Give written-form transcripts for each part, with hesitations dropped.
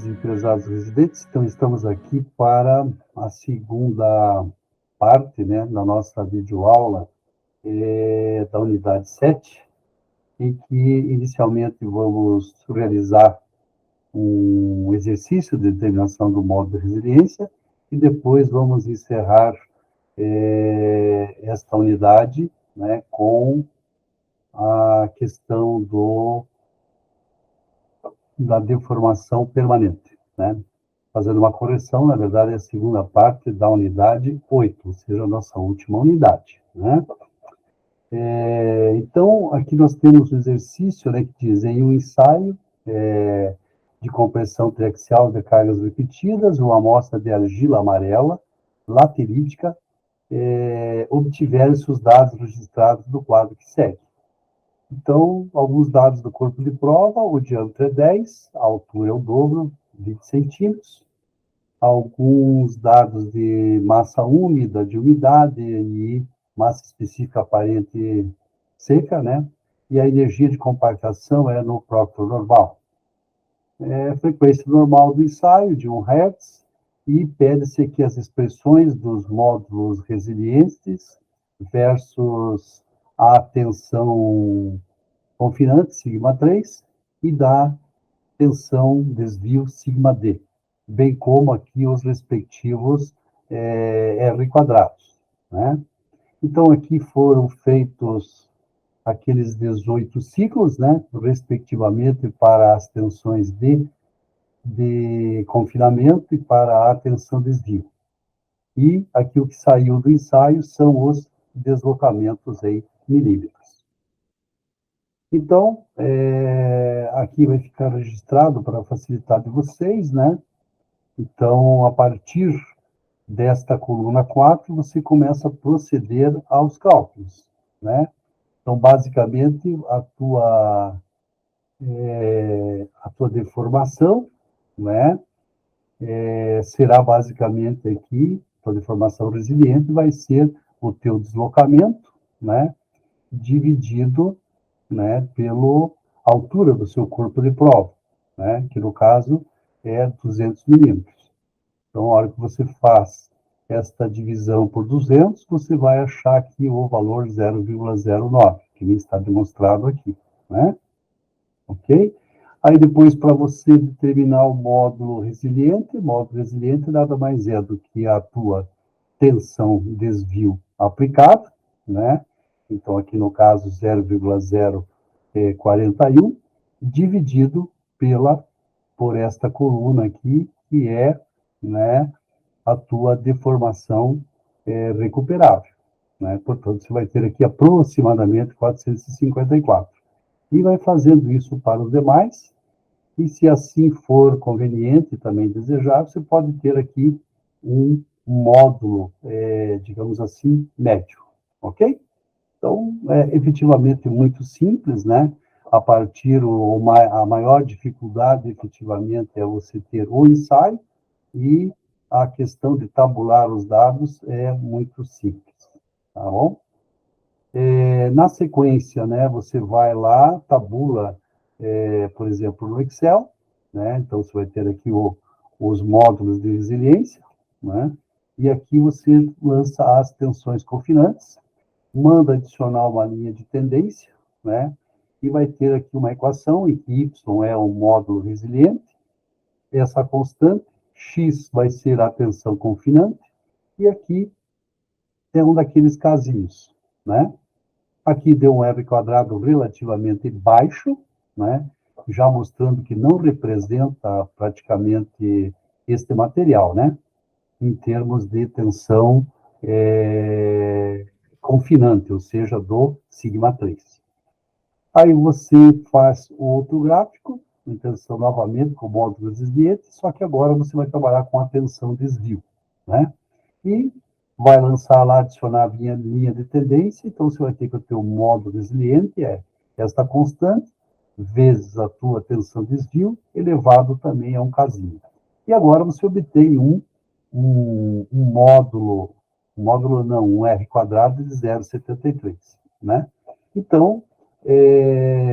prezados e prezados residentes, então estamos aqui para a segunda parte, né, da nossa videoaula da unidade 7, em que inicialmente vamos realizar um exercício de determinação do modo de resiliência e depois vamos encerrar esta unidade, né, com a questão da deformação permanente, né? Fazendo uma correção, na verdade, é a segunda parte da unidade 8, ou seja, a nossa última unidade, né? Então, aqui nós temos o exercício, né, que diz em um ensaio de compressão triaxial de cargas repetidas, uma amostra de argila amarela, laterítica, obtiveram-se os dados registrados do quadro que segue. Então, alguns dados do corpo de prova: o diâmetro é 10, a altura é o dobro, 20 centímetros. Alguns dados de massa úmida, de umidade e massa específica aparente seca, né? E a energia de compactação é no Proctor normal. Frequência normal do ensaio, de 1 Hz, e pede-se aqui as expressões dos módulos resilientes versus a tensão confinante, sigma 3, e da tensão desvio sigma D, bem como aqui os respectivos R quadrados, né? Então, aqui foram feitos aqueles 18 ciclos, né, respectivamente para as tensões de confinamento e para a tensão desvio. E aqui o que saiu do ensaio são os deslocamentos em milímetros. Então, aqui vai ficar registrado para facilitar de vocês, né? Então, a partir desta coluna 4, você começa a proceder aos cálculos, né? Então, basicamente, a tua deformação, né, será basicamente aqui, a deformação resiliente vai ser o teu deslocamento, né, dividido, né, pela altura do seu corpo de prova, né, que no caso é 200 milímetros. Então, a hora que você faz esta divisão por 200, você vai achar aqui o valor 0,09, que nem está demonstrado aqui, né? Ok? Aí depois, para você determinar o módulo resiliente nada mais é do que a tua tensão desvio aplicada, né? Então, aqui no caso, 0,041, dividido por esta coluna aqui, que é, né, a tua deformação recuperável, né? Portanto, você vai ter aqui aproximadamente 454. E vai fazendo isso para os demais, e se assim for conveniente, também desejável, você pode ter aqui um módulo, digamos assim, médio, ok? Então, é efetivamente muito simples, né? A maior dificuldade, efetivamente, é você ter o ensaio, e a questão de tabular os dados é muito simples, tá bom? Na sequência, né, você vai lá, tabula, por exemplo, no Excel, né? Então, você vai ter aqui os módulos de resiliência, né? E aqui você lança as tensões confinantes, manda adicionar uma linha de tendência, né? E vai ter aqui uma equação em que Y é o módulo resiliente, essa constante, X vai ser a tensão confinante, e aqui é um daqueles casinhos, né? Aqui deu um R quadrado relativamente baixo, né? Já mostrando que não representa praticamente este material, né? Em termos de tensão confinante, ou seja, do sigma 3. Aí você faz outro gráfico, tensão novamente com módulos desviantes, só que agora você vai trabalhar com a tensão desvio, né? E vai lançar lá, adicionar a linha de tendência, então você vai ter que o teu módulo resiliente esta constante, vezes a tua tensão desvio, elevado também a um casinho. E agora você obtém um R quadrado de 0,73, né? Então,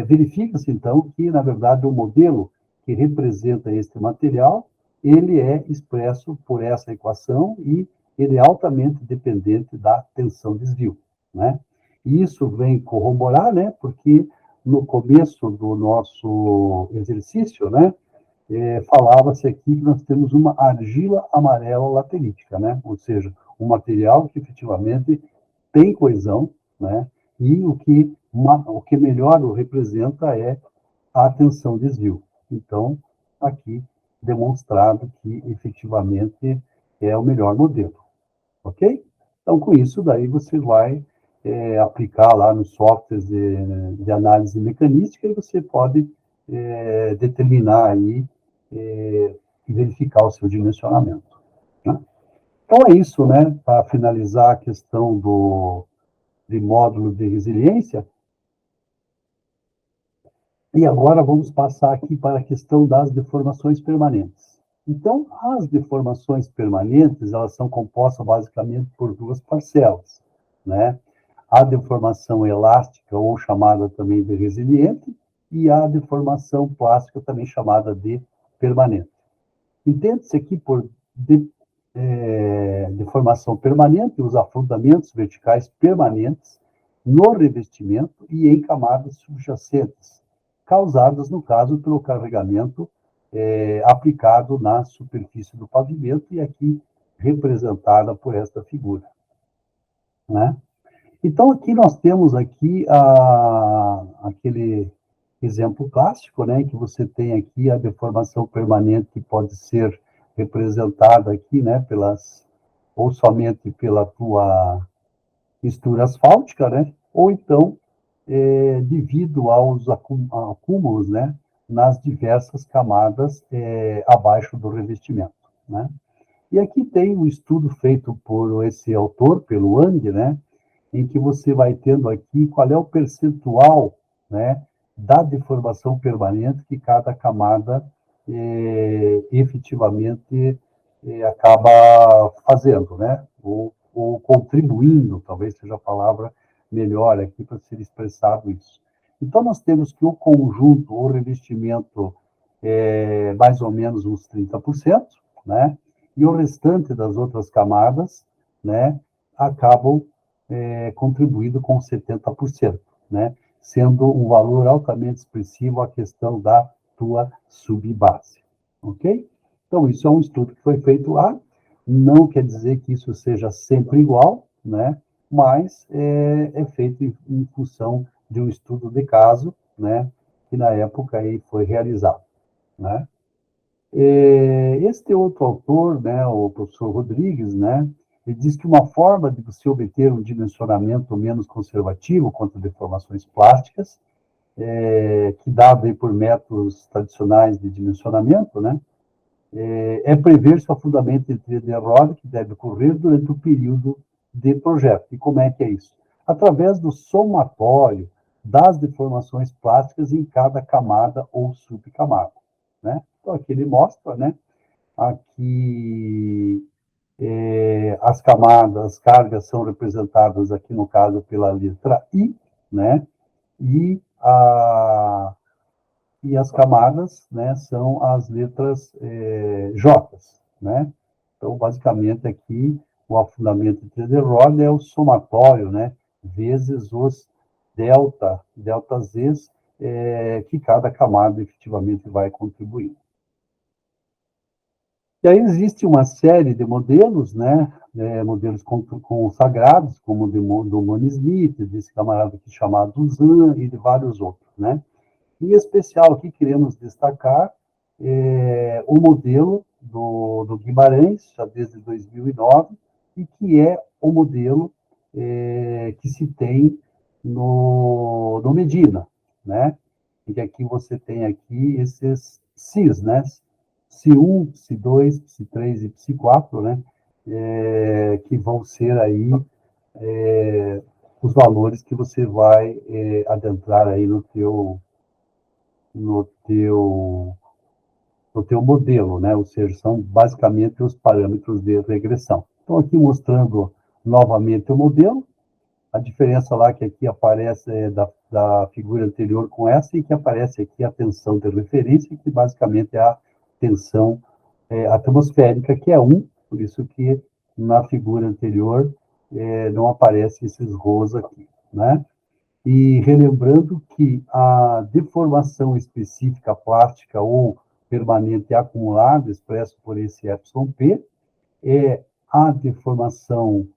verifica-se, então, que, na verdade, o modelo que representa este material, ele é expresso por essa equação e ele é altamente dependente da tensão-desvio, né? E isso vem corroborar, né? Porque no começo do nosso exercício, né? Falava-se aqui que nós temos uma argila amarela laterítica, né? Ou seja, um material que efetivamente tem coesão, né? E o que melhor o representa é a tensão-desvio. Então, aqui demonstrado que efetivamente é o melhor modelo, ok? Então, com isso, daí você vai aplicar lá nos softwares de análise mecanística e você pode determinar aí, verificar o seu dimensionamento, né? Então, é isso, né? Para finalizar a questão de módulo de resiliência. E agora vamos passar aqui para a questão das deformações permanentes. Então, as deformações permanentes, elas são compostas basicamente por duas parcelas, né? A deformação elástica, ou chamada também de resiliente, e a deformação plástica, também chamada de permanente. Entende-se aqui por deformação permanente os afundamentos verticais permanentes no revestimento e em camadas subjacentes, causadas, no caso, pelo carregamento aplicado na superfície do pavimento, e aqui representada por esta figura, né? Então, aqui nós temos aqui aquele exemplo clássico, né, que você tem aqui a deformação permanente que pode ser representada aqui, né, ou somente pela tua mistura asfáltica, né, ou então devido aos acúmulos, né, nas diversas camadas abaixo do revestimento, né. E aqui tem um estudo feito por esse autor, pelo Ang, né, em que você vai tendo aqui qual é o percentual, né, da deformação permanente que cada camada efetivamente acaba fazendo, né, ou contribuindo, talvez seja a palavra melhor aqui para ser expressado isso. Então, nós temos que o conjunto, o revestimento, mais ou menos uns 30%, né, e o restante das outras camadas, né, acabam contribuído com 70%, né, sendo um valor altamente expressivo a questão da tua subbase, ok? Então, isso é um estudo que foi feito lá, não quer dizer que isso seja sempre igual, né, mas é feito em função de um estudo de caso, né, que na época aí foi realizado, né. Este outro autor, né, o professor Rodrigues, né, ele diz que uma forma de você obter um dimensionamento menos conservativo contra deformações plásticas, que dado aí por métodos tradicionais de dimensionamento, né, é prever se o afundamento de trilha aeróbica que deve ocorrer durante o período de projeto. E como é que é isso? Através do somatório das deformações plásticas em cada camada ou subcamada, né? Então, aqui ele mostra, né, aqui as camadas, as cargas são representadas aqui, no caso, pela letra I, né, e, e as camadas, né, são as letras J, né. Então, basicamente, aqui, o afundamento de Trederode é o somatório, né, vezes os delta Zs, que cada camada efetivamente vai contribuir. E aí existe uma série de modelos, né, modelos consagrados, como o do Mann Smith, desse camarada aqui chamado Zan, e de vários outros, né. Em especial, aqui queremos destacar o modelo do Guimarães, já desde 2009, e que é o modelo que se tem no Medina, né? E que aqui você tem aqui esses CIS, né? Psi1, Psi2, Psi3 e Psi4, né? Que vão ser aí os valores que você vai adentrar aí no teu modelo, né? Ou seja, são basicamente os parâmetros de regressão. Então, aqui mostrando novamente o modelo, A diferença lá que aqui aparece da figura anterior com essa e que aparece aqui a tensão de referência, que basicamente é a tensão atmosférica, que é 1, por isso que na figura anterior não aparece esses rôs aqui, né? E relembrando que a deformação específica plástica ou permanente acumulada, expresso por esse εp, é a deformação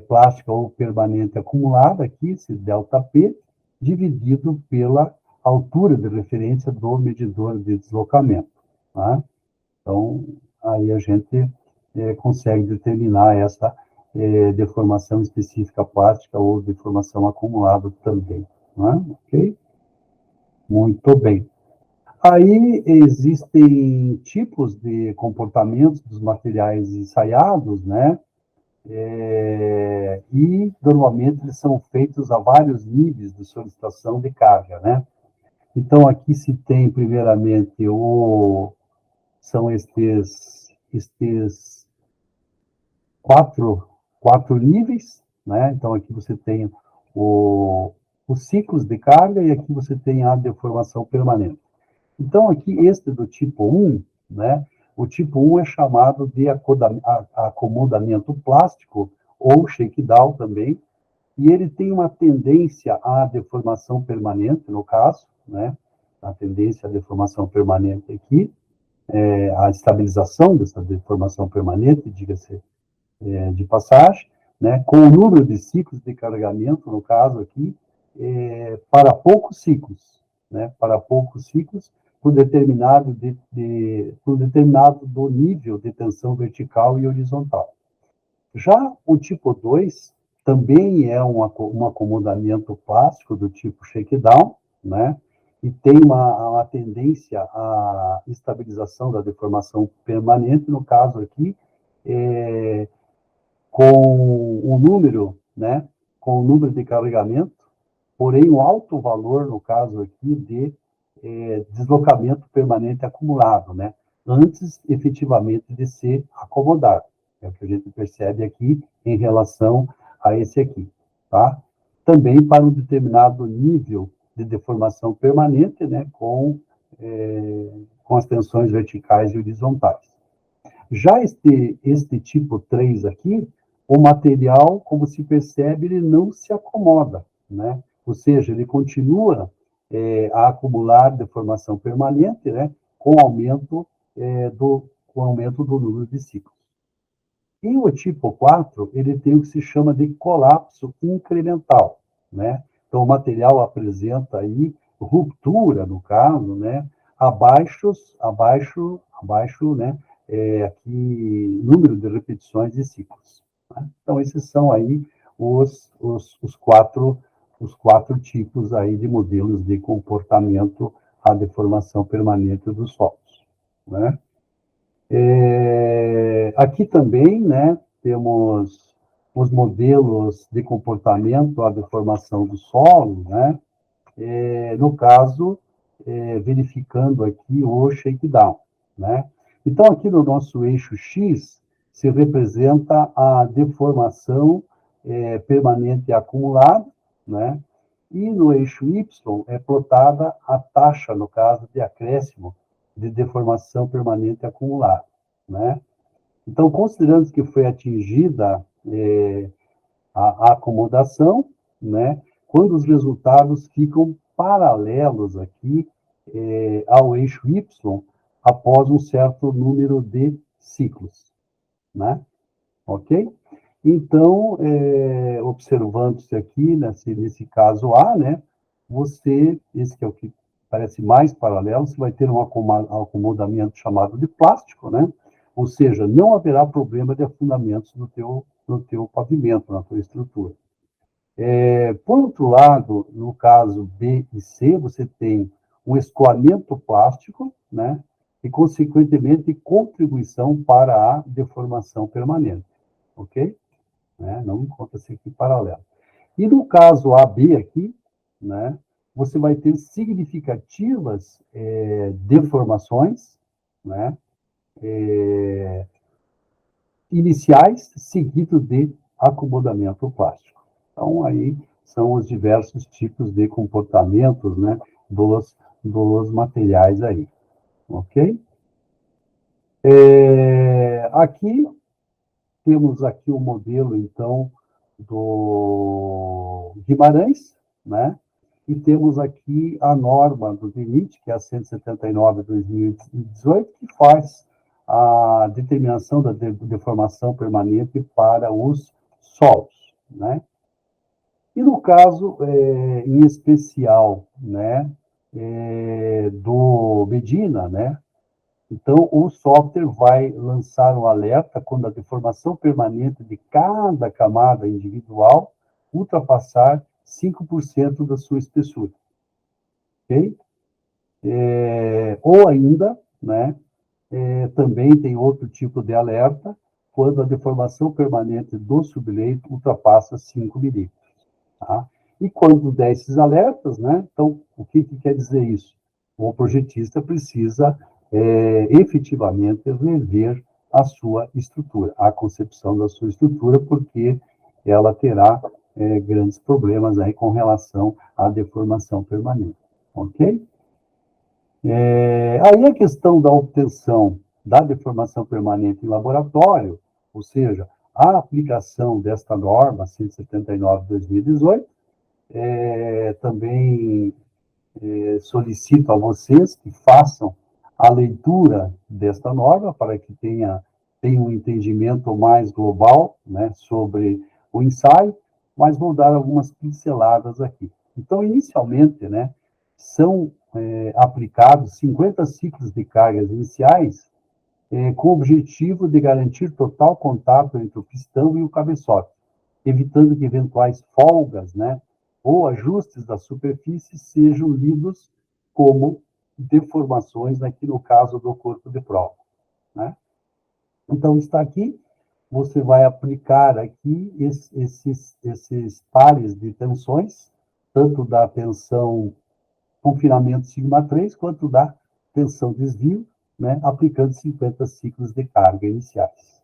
plástica ou permanente acumulada, aqui, esse ΔP, dividido pela altura de referência do medidor de deslocamento. Tá? Então, aí a gente consegue determinar essa deformação específica plástica ou deformação acumulada também. Né? Ok? Muito bem. Aí existem tipos de comportamentos dos materiais ensaiados, né? E normalmente eles são feitos a vários níveis de solicitação de carga, né? Então aqui se tem primeiramente são estes quatro níveis, né? Então aqui você tem os ciclos de carga e aqui você tem a deformação permanente. Então, aqui, este do tipo 1, né? O tipo 1 é chamado de acomodamento plástico, ou shakedown também, e ele tem uma tendência à deformação permanente, no caso, né? A tendência à deformação permanente aqui, a estabilização dessa deformação permanente, diga-se de passagem, né? Com o número de ciclos de carregamento, no caso aqui, para poucos ciclos, né? Para poucos ciclos, por determinado do nível de tensão vertical e horizontal. Já o tipo 2 também é um acomodamento plástico do tipo shakedown, né? E tem uma tendência à estabilização da deformação permanente, no caso aqui, com o número, né? Com o número de carregamento, porém o alto valor, no caso aqui, de deslocamento permanente acumulado, né? Antes, efetivamente, de ser acomodado. É o que a gente percebe aqui em relação a esse aqui, tá? Também para um determinado nível de deformação permanente, né? Com as tensões verticais e horizontais. Já este tipo 3 aqui, o material, como se percebe, ele não se acomoda, né? Ou seja, ele continua a acumular deformação permanente, né? Com aumento do número de ciclos. E o tipo 4, ele tem o que se chama de colapso incremental, né? Então, o material apresenta aí ruptura, no caso, né? Abaixo, né? Aqui, número de repetições de ciclos. Né? Então, esses são aí os quatro tipos aí de modelos de comportamento à deformação permanente dos solos, né? Aqui também, né, temos os modelos de comportamento à deformação do solo, né? No caso, verificando aqui o shakedown, né? Então, aqui no nosso eixo X, se representa a deformação permanente acumulada, né? E no eixo Y é plotada a taxa, no caso, de acréscimo de deformação permanente acumulada, né? Então, considerando que foi atingida a acomodação, né? Quando os resultados ficam paralelos aqui ao eixo Y após um certo número de ciclos, né? Ok? Então, observando-se aqui, nesse caso A, né? Esse que é o que parece mais paralelo, você vai ter um acomodamento chamado de plástico, né? Ou seja, não haverá problema de afundamentos no teu pavimento, na tua estrutura. Por outro lado, no caso B e C, você tem um escoamento plástico, né? E, consequentemente, contribuição para a deformação permanente, ok? Né? Não encontra-se aqui paralelo. E no caso AB aqui, né? Você vai ter significativas deformações, né? Iniciais, seguido de acomodamento plástico. Então, aí são os diversos tipos de comportamentos, né, dos materiais aí, ok? Aqui, temos aqui o modelo, então, do Guimarães, né? E temos aqui a norma do DENIT, que é a 179/2018, que faz a determinação da deformação permanente para os solos, né? E no caso, em especial, né, do Medina, né, então o software vai lançar um alerta quando a deformação permanente de cada camada individual ultrapassar 5% da sua espessura, ok? Ou ainda, né, também tem outro tipo de alerta quando a deformação permanente do subleito ultrapassa 5 milímetros. Tá? E quando der esses alertas, né, então, o que quer dizer isso? O projetista precisa efetivamente rever a sua estrutura, a concepção da sua estrutura, porque ela terá grandes problemas aí com relação à deformação permanente, ok? Aí a questão da obtenção da deformação permanente em laboratório, ou seja, a aplicação desta norma 179/2018, também solicito a vocês que façam a leitura desta norma para que tenha um entendimento mais global, né, sobre o ensaio, mas vou dar algumas pinceladas aqui. Então, inicialmente, né, são aplicados 50 ciclos de cargas iniciais com o objetivo de garantir total contato entre o pistão e o cabeçote, evitando que eventuais folgas, né, ou ajustes da superfície sejam lidos como deformações, aqui no caso do corpo de prova, né? Então, está aqui, você vai aplicar aqui esses pares de tensões, tanto da tensão confinamento sigma 3, quanto da tensão desvio, né, aplicando 50 ciclos de carga iniciais.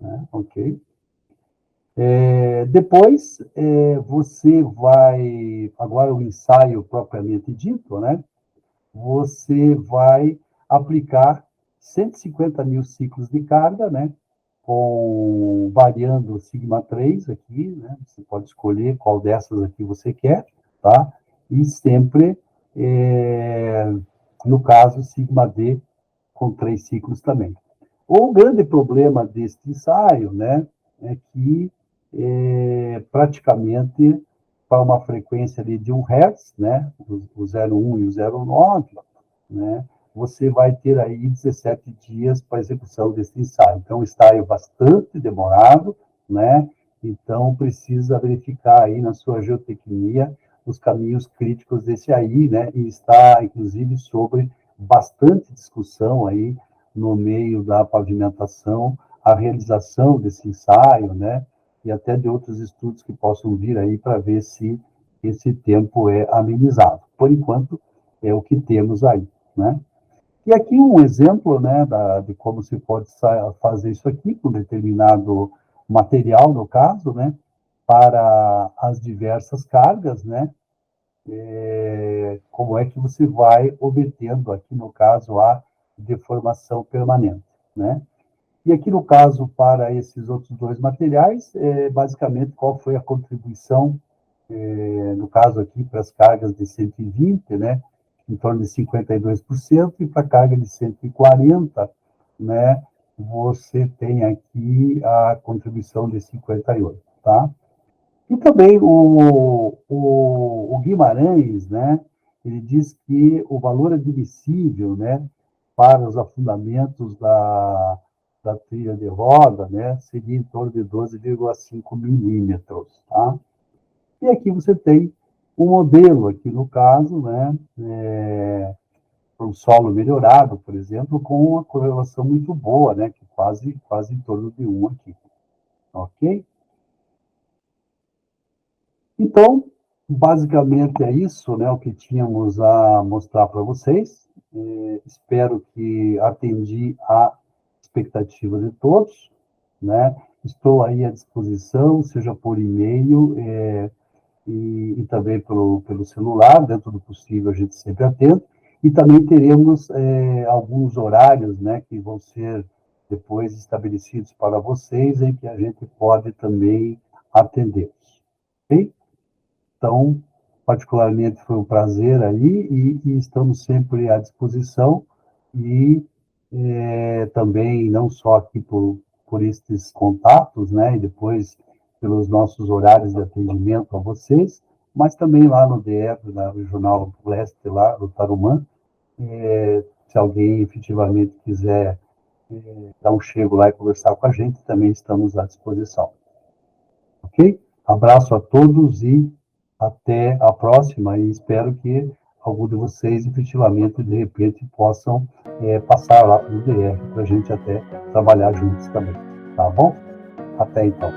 Né, ok? Depois, você vai, agora o ensaio propriamente dito, né, você vai aplicar 150 mil ciclos de carga, né, variando sigma 3 aqui, né, você pode escolher qual dessas aqui você quer, tá? E sempre, no caso, sigma D com 3 ciclos também. O grande problema deste ensaio, né, é que praticamente para uma frequência ali de 1 Hz, né, o 0,1 e o 0,9, né, você vai ter aí 17 dias para a execução desse ensaio. Então, o ensaio é bastante demorado, né, então precisa verificar aí na sua geotecnia os caminhos críticos desse aí, né, e está, inclusive, sobre bastante discussão aí no meio da pavimentação, a realização desse ensaio, né, e até de outros estudos que possam vir aí para ver se esse tempo é amenizado. Por enquanto, é o que temos aí, né? E aqui um exemplo, né, de como se pode fazer isso aqui com determinado material, no caso, né, para as diversas cargas, né, como é que você vai obtendo aqui, no caso, a deformação permanente, né? E aqui, no caso, para esses outros dois materiais, basicamente, qual foi a contribuição, no caso aqui, para as cargas de 120, né, em torno de 52%, e para a carga de 140, né, você tem aqui a contribuição de 58, tá? E também o Guimarães, né, ele diz que o valor admissível, né, para os afundamentos da trilha de roda, né, seria em torno de 12,5 milímetros, tá? E aqui você tem um modelo, aqui no caso, né, para um solo melhorado, por exemplo, com uma correlação muito boa, né, que quase em torno de 1 aqui, ok? Então, basicamente é isso, né, o que tínhamos a mostrar para vocês. Espero que atendi a expectativa de todos, né? estou aí à disposição, seja por e-mail e também pelo celular, dentro do possível a gente sempre atende, e também teremos alguns horários, né, que vão ser depois estabelecidos para vocês, em que a gente pode também atendê-los, ok? Então, particularmente foi um prazer aí e estamos sempre à disposição e também não só aqui por estes contatos, né, e depois pelos nossos horários de atendimento a vocês, mas também lá no DF, na Regional Leste, lá do Tarumã, se alguém efetivamente quiser dar um chego lá e conversar com a gente, também estamos à disposição. Ok? Abraço a todos e até a próxima, e espero que algum de vocês efetivamente, de repente, possam passar lá para o DR, para a gente até trabalhar juntos também. Tá bom? Até então.